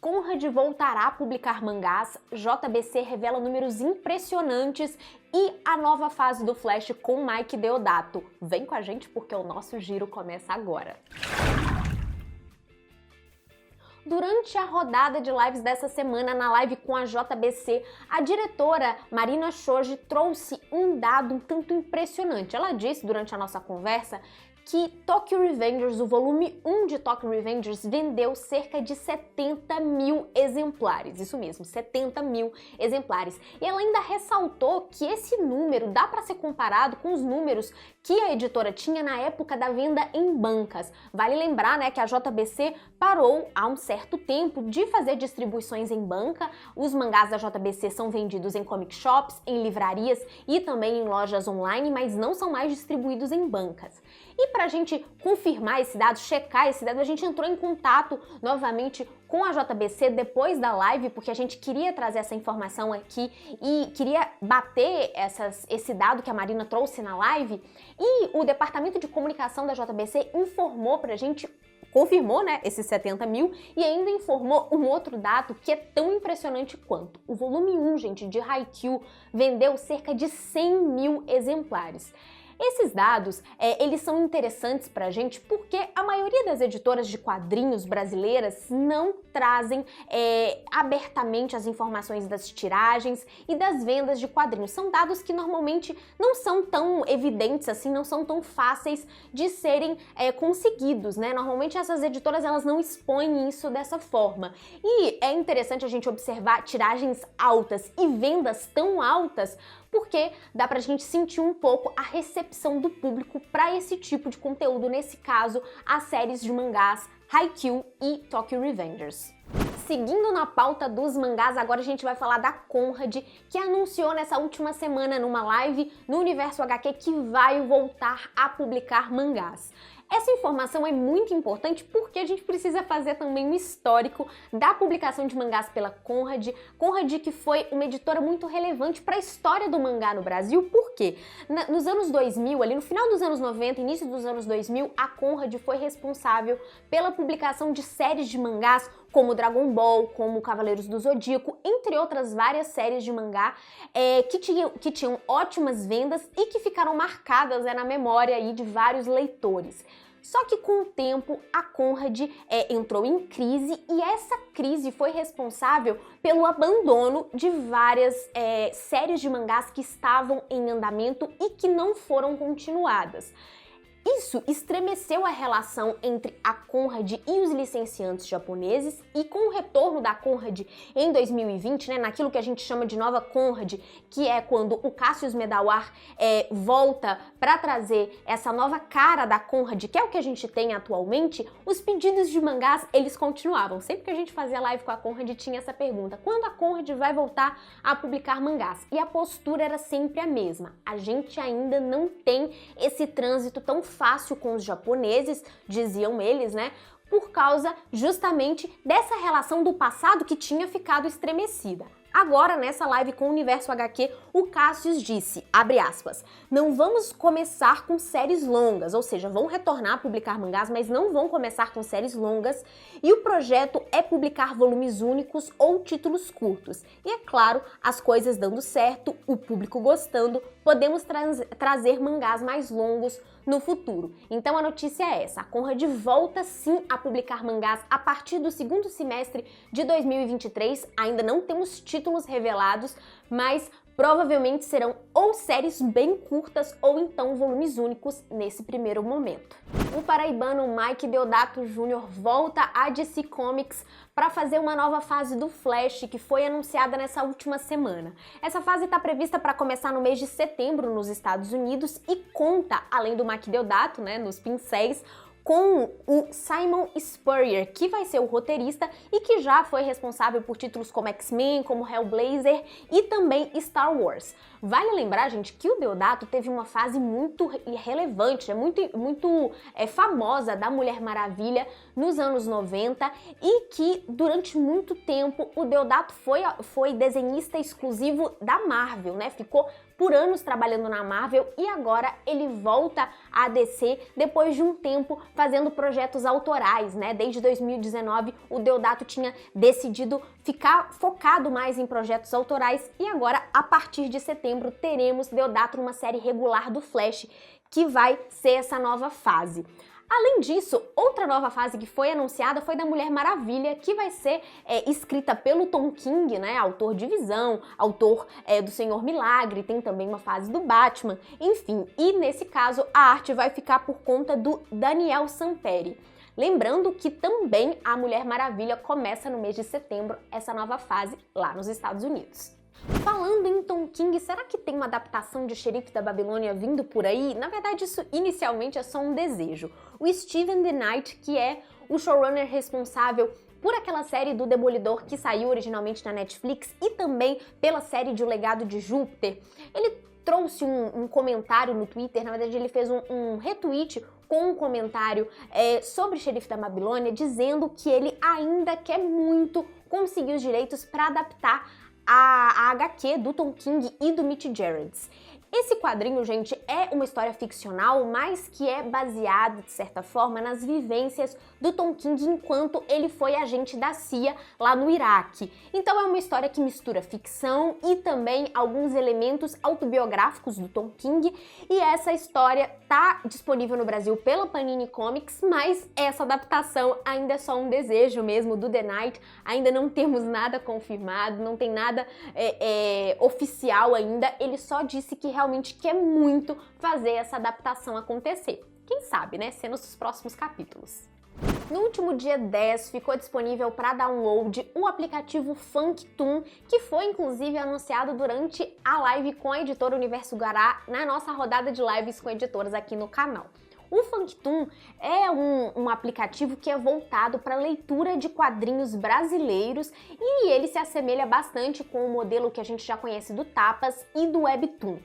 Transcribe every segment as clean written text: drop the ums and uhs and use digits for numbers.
Conrad voltará a publicar mangás, JBC revela números impressionantes e a nova fase do Flash com Mike Deodato. Vem com a gente porque o nosso giro começa agora. Durante a rodada de lives dessa semana, na live com a JBC, a diretora Marina Shoji trouxe um dado um tanto impressionante. Ela disse durante a nossa conversa que Tokyo Revengers, o volume 1 de Tokyo Revengers, vendeu cerca de 70 mil exemplares. Isso mesmo, 70 mil exemplares. E ela ainda ressaltou que esse número dá para ser comparado com os números que a editora tinha na época da venda em bancas. Vale lembrar, né, que a JBC parou há um certo tempo de fazer distribuições em banca. Os mangás da JBC são vendidos em comic shops, em livrarias e também em lojas online, mas não são mais distribuídos em bancas. E para a gente confirmar esse dado, checar esse dado, a gente entrou em contato novamente com a JBC depois da live, porque a gente queria trazer essa informação aqui e queria bater esse dado que a Marina trouxe na live. E o departamento de comunicação da JBC informou pra gente, confirmou, né, esses 70 mil e ainda informou um outro dado que é tão impressionante quanto. O volume 1, gente, de Haikyuu vendeu cerca de 100 mil exemplares. Esses dados, eles são interessantes pra gente porque a maioria das editoras de quadrinhos brasileiras não trazem abertamente as informações das tiragens e das vendas de quadrinhos. São dados que normalmente não são tão evidentes assim, não são tão fáceis de serem conseguidos, né? Normalmente essas editoras elas não expõem isso dessa forma. E é interessante a gente observar tiragens altas e vendas tão altas porque dá pra gente sentir um pouco a recepção do público para esse tipo de conteúdo, nesse caso, as séries de mangás Haikyuu e Tokyo Revengers. Seguindo na pauta dos mangás, agora a gente vai falar da Conrad, que anunciou nessa última semana numa live no Universo HQ que vai voltar a publicar mangás. Essa informação é muito importante porque a gente precisa fazer também um histórico da publicação de mangás pela Conrad. Conrad que foi uma editora muito relevante para a história do mangá no Brasil, porque nos anos 2000, ali no final dos anos 90, início dos anos 2000, a Conrad foi responsável pela publicação de séries de mangás como Dragon Ball, como Cavaleiros do Zodíaco, entre outras várias séries de mangá que tinham ótimas vendas e que ficaram marcadas na memória aí de vários leitores. Só que com o tempo a Conrad entrou em crise e essa crise foi responsável pelo abandono de várias séries de mangás que estavam em andamento e que não foram continuadas. Isso estremeceu a relação entre a Conrad e os licenciantes japoneses e com o retorno da Conrad em 2020, né, naquilo que a gente chama de nova Conrad, que é quando o Cassius Medawar volta para trazer essa nova cara da Conrad, que é o que a gente tem atualmente, os pedidos de mangás, eles continuavam. Sempre que a gente fazia live com a Conrad tinha essa pergunta, quando a Conrad vai voltar a publicar mangás? E a postura era sempre a mesma, a gente ainda não tem esse trânsito tão fácil com os japoneses, diziam eles, né? Por causa justamente dessa relação do passado que tinha ficado estremecida. Agora, nessa live com o Universo HQ, o Cassius disse, abre aspas, não vamos começar com séries longas, ou seja, vão retornar a publicar mangás, mas não vão começar com séries longas, e o projeto é publicar volumes únicos ou títulos curtos. E é claro, as coisas dando certo, o público gostando, podemos trazer mangás mais longos no futuro. Então a notícia é essa, a Conrad volta sim a publicar mangás a partir do segundo semestre de 2023, ainda não temos títulos revelados, mas provavelmente serão ou séries bem curtas ou então volumes únicos nesse primeiro momento. O paraibano Mike Deodato Jr. volta à DC Comics para fazer uma nova fase do Flash que foi anunciada nessa última semana. Essa fase está prevista para começar no mês de setembro nos Estados Unidos e conta, além do Mike Deodato, né, nos pincéis, com o Simon Spurrier, que vai ser o roteirista e que já foi responsável por títulos como X-Men, como Hellblazer e também Star Wars. Vale lembrar, gente, que o Deodato teve uma fase muito relevante, muito famosa da Mulher Maravilha nos anos 90 e que durante muito tempo o Deodato foi desenhista exclusivo da Marvel, né? Ficou por anos trabalhando na Marvel e agora ele volta à DC depois de um tempo fazendo projetos autorais, né? Desde 2019 o Deodato tinha decidido ficar focado mais em projetos autorais e agora, a partir de setembro, teremos Deodato numa série regular do Flash, que vai ser essa nova fase. Além disso, outra nova fase que foi anunciada foi da Mulher Maravilha, que vai ser escrita pelo Tom King, né, autor de Visão, autor do Senhor Milagre, tem também uma fase do Batman, enfim, e nesse caso a arte vai ficar por conta do Daniel Samperi. Lembrando que também a Mulher Maravilha começa no mês de setembro, essa nova fase lá nos Estados Unidos. Falando em Tom King, será que tem uma adaptação de Xerife da Babilônia vindo por aí? Na verdade, isso inicialmente é só um desejo. O Steven The Knight, que é o showrunner responsável por aquela série do Demolidor que saiu originalmente na Netflix e também pela série de O Legado de Júpiter, ele trouxe um comentário no Twitter, na verdade ele fez um retweet com um comentário sobre Xerife da Babilônia, dizendo que ele ainda quer muito conseguir os direitos para adaptar a HQ do Tom King e do Mitch Gerads. Esse quadrinho, gente, é uma história ficcional, mas que é baseada, de certa forma, nas vivências do Tom King enquanto ele foi agente da CIA lá no Iraque. Então é uma história que mistura ficção e também alguns elementos autobiográficos do Tom King, e essa história tá disponível no Brasil pela Panini Comics, mas essa adaptação ainda é só um desejo mesmo do The Knight, ainda não temos nada confirmado, não tem nada oficial ainda, ele só disse que realmente quer muito fazer essa adaptação acontecer. Quem sabe, né? Ser nos próximos capítulos. No último dia 10 ficou disponível para download o aplicativo Funktoon, que foi inclusive anunciado durante a live com a editora Universo Guará na nossa rodada de lives com editoras aqui no canal. O Funktoon é um aplicativo que é voltado para leitura de quadrinhos brasileiros e ele se assemelha bastante com o modelo que a gente já conhece do Tapas e do Webtoon.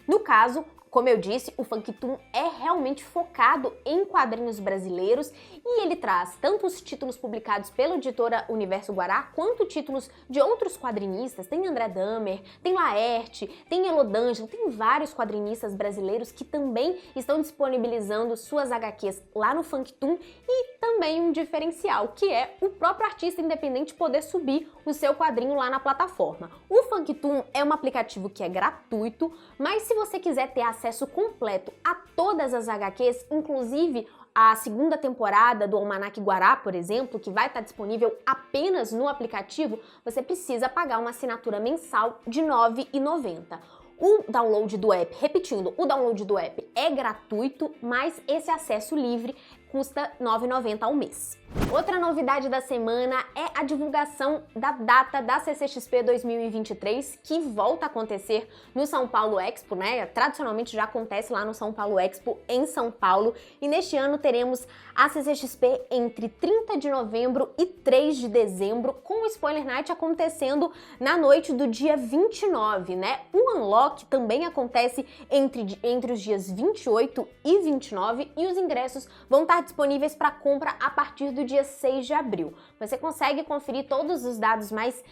No caso, como eu disse, o Funktoon é realmente focado em quadrinhos brasileiros e ele traz tanto os títulos publicados pela editora Universo Guará, quanto títulos de outros quadrinistas. Tem André Damer, tem Laerte, tem Elodângelo, tem vários quadrinistas brasileiros que também estão disponibilizando suas HQs lá no Funktoon, e também um diferencial, que é o próprio artista independente poder subir o seu quadrinho lá na plataforma. O Funktoon é um aplicativo que é gratuito, mas se você quiser ter acesso completo a todas as HQs, inclusive a segunda temporada do Almanac Guará, por exemplo, que vai estar disponível apenas no aplicativo, você precisa pagar uma assinatura mensal de R$ 9,90. O download do app, repetindo, o download do app é gratuito, mas esse acesso livre custa R$ 9,90 ao mês. Outra novidade da semana é a divulgação da data da CCXP 2023, que volta a acontecer no São Paulo Expo, né? Tradicionalmente já acontece lá no São Paulo Expo, em São Paulo, e neste ano teremos a CCXP entre 30 de novembro e 3 de dezembro, com o Spoiler Night acontecendo na noite do dia 29, né? O Unlock também acontece entre os dias 28 e 29, e os ingressos vão estar disponíveis para compra a partir do dia 6 de abril. Você consegue conferir todos os dados mais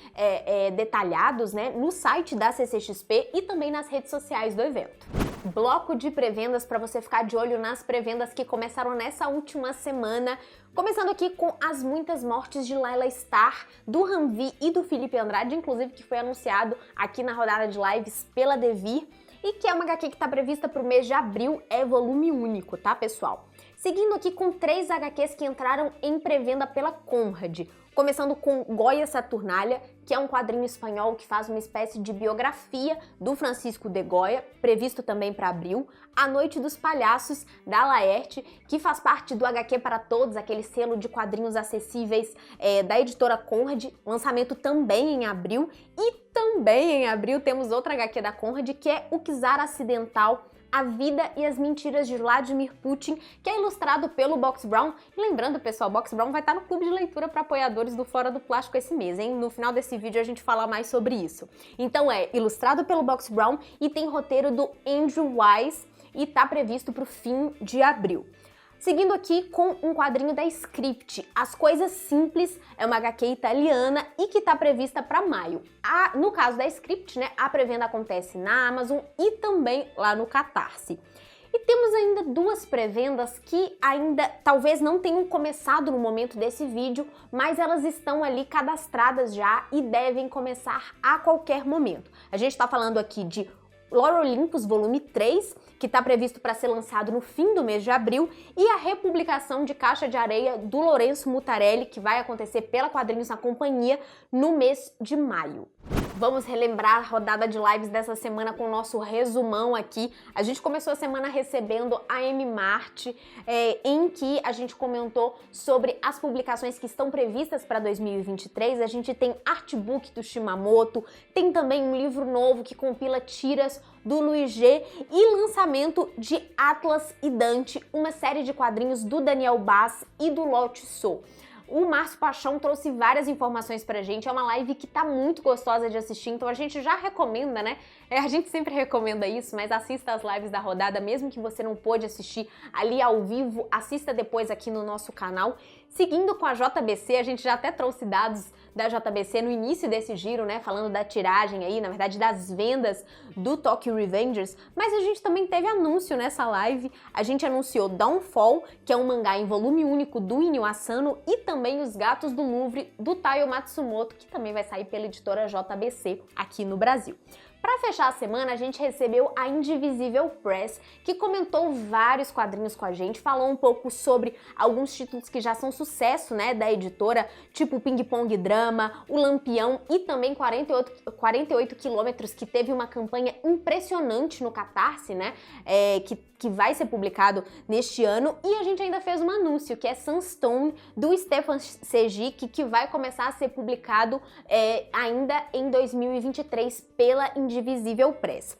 detalhados, né, no site da CCXP e também nas redes sociais do evento. Bloco de pré-vendas para você ficar de olho nas pré-vendas que começaram nessa última semana. Começando aqui com As Muitas Mortes de Layla Starr, do Ranvi e do Felipe Andrade, inclusive que foi anunciado aqui na rodada de lives pela Devir, e que é uma HQ que está prevista para o mês de abril, é volume único, tá, pessoal? Seguindo aqui com 3 HQs que entraram em pré-venda pela Conrad. Começando com Goya Saturnalia, que é um quadrinho espanhol que faz uma espécie de biografia do Francisco de Goya, previsto também para abril. A Noite dos Palhaços, da Laerte, que faz parte do HQ para Todos, aquele selo de quadrinhos acessíveis da editora Conrad, lançamento também em abril. E também em abril temos outra HQ da Conrad, que é O Czar Acidental, A Vida e as Mentiras de Vladimir Putin, que é ilustrado pelo Box Brown. E lembrando, pessoal, o Box Brown vai estar no clube de leitura para apoiadores do Fora do Plástico esse mês, hein? No final desse vídeo a gente fala mais sobre isso. Então é ilustrado pelo Box Brown e tem roteiro do Andrew Wise e está previsto para o fim de abril. Seguindo aqui com um quadrinho da Script, As Coisas Simples, é uma HQ italiana e que está prevista para maio. No caso da Script, né, a pré-venda acontece na Amazon e também lá no Catarse. E temos ainda duas pré-vendas que ainda talvez não tenham começado no momento desse vídeo, mas elas estão ali cadastradas já e devem começar a qualquer momento. A gente está falando aqui de Lore Olympus volume 3, que está previsto para ser lançado no fim do mês de abril, e a republicação de Caixa de Areia do Lourenço Mutarelli, que vai acontecer pela Quadrinhos na Companhia no mês de maio. Vamos relembrar a rodada de lives dessa semana com o nosso resumão aqui. A gente começou a semana recebendo a M-Mart, em que a gente comentou sobre as publicações que estão previstas para 2023. A gente tem artbook do Shimamoto, tem também um livro novo que compila tiras do Luiz G e lançamento de Atlas e Dante, uma série de quadrinhos do Daniel Bass e do Lote So. O Márcio Paixão trouxe várias informações pra gente, é uma live que tá muito gostosa de assistir, então a gente já recomenda, né? A gente sempre recomenda isso, mas assista as lives da rodada, mesmo que você não pôde assistir ali ao vivo, assista depois aqui no nosso canal. Seguindo com a JBC, a gente já até trouxe dados da JBC no início desse giro, né, falando da tiragem aí, na verdade das vendas do Tokyo Revengers, mas a gente também teve anúncio nessa live. A gente anunciou Downfall, que é um mangá em volume único do Inyo Asano, e também Os Gatos do Louvre, do Taiyo Matsumoto, que também vai sair pela editora JBC aqui no Brasil. Para fechar a semana, a gente recebeu a Indivisível Press, que comentou vários quadrinhos com a gente, falou um pouco sobre alguns títulos que já são sucesso, né, da editora, tipo Ping Pong Drama, O Lampião e também 48 Quilômetros, que teve uma campanha impressionante no Catarse, né, que vai ser publicado neste ano. E a gente ainda fez um anúncio, que é Sunstone, do Stefan Sejic, que vai começar a ser publicado ainda em 2023 pela Indivisível Press.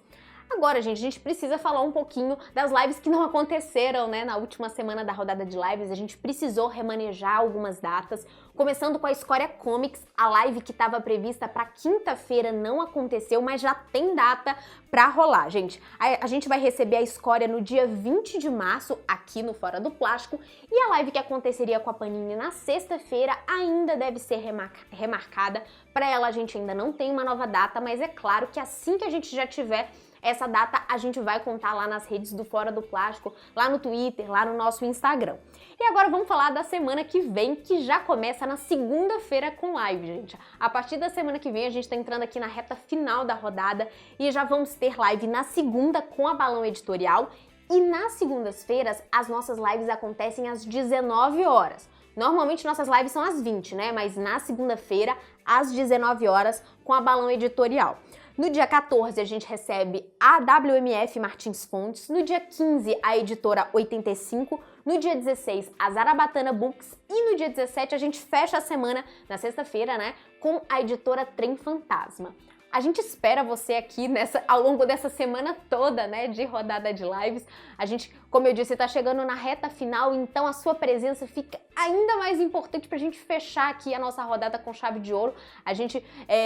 Agora, gente, a gente precisa falar um pouquinho das lives que não aconteceram, né, na última semana da rodada de lives. A gente precisou remanejar algumas datas, começando com a Escória Comics. A live que estava prevista para quinta-feira não aconteceu, mas já tem data para rolar, gente. A gente vai receber a Escória no dia 20 de março, aqui no Fora do Plástico, e a live que aconteceria com a Panini na sexta-feira ainda deve ser remarcada. Para ela, a gente ainda não tem uma nova data, mas é claro que assim que a gente já tiver essa data, a gente vai contar lá nas redes do Fora do Plástico, lá no Twitter, lá no nosso Instagram. E agora vamos falar da semana que vem, que já começa na segunda-feira com live, gente. A partir da semana que vem, a gente tá entrando aqui na reta final da rodada e já vamos ter live na segunda com a Balão Editorial, e nas segundas-feiras as nossas lives acontecem às 19 horas. Normalmente nossas lives são às 20, né? Mas na segunda-feira, às 19 horas, com a Balão Editorial. No dia 14, a gente recebe a WMF Martins Fontes. No dia 15, a editora 85. No dia 16, a Zarabatana Books. E no dia 17, a gente fecha a semana, na sexta-feira, né, com a editora Trem Fantasma. A gente espera você aqui ao longo dessa semana toda, né, de rodada de lives. A gente, como eu disse, tá chegando na reta final, então a sua presença fica ainda mais importante pra gente fechar aqui a nossa rodada com chave de ouro. A gente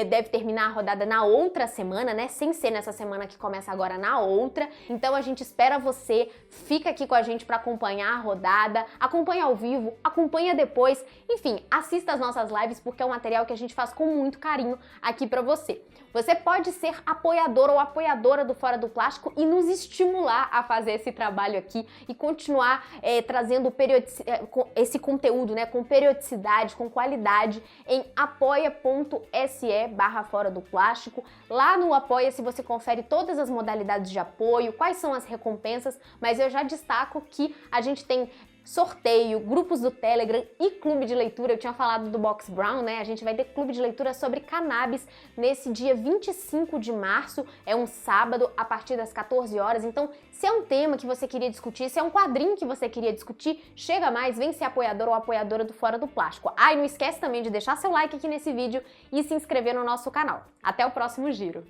deve terminar a rodada na outra semana, né, sem ser nessa semana que começa agora, na outra. Então a gente espera você, fica aqui com a gente pra acompanhar a rodada, acompanha ao vivo, acompanha depois, enfim, assista as nossas lives, porque é um material que a gente faz com muito carinho aqui pra você. Você pode ser apoiador ou apoiadora do Fora do Plástico e nos estimular a fazer esse trabalho aqui e continuar trazendo esse conteúdo, né, com periodicidade, com qualidade, em apoia.se/Fora do Plástico. Lá no Apoia-se você confere todas as modalidades de apoio, quais são as recompensas, mas eu já destaco que a gente tem sorteio, grupos do Telegram e clube de leitura. Eu tinha falado do Box Brown, né? A gente vai ter clube de leitura sobre cannabis nesse dia 25 de março, é um sábado, a partir das 14 horas. Então, se é um tema que você queria discutir, se é um quadrinho que você queria discutir, chega mais, vem ser apoiador ou apoiadora do Fora do Plástico. E não esquece também de deixar seu like aqui nesse vídeo e se inscrever no nosso canal. Até o próximo giro!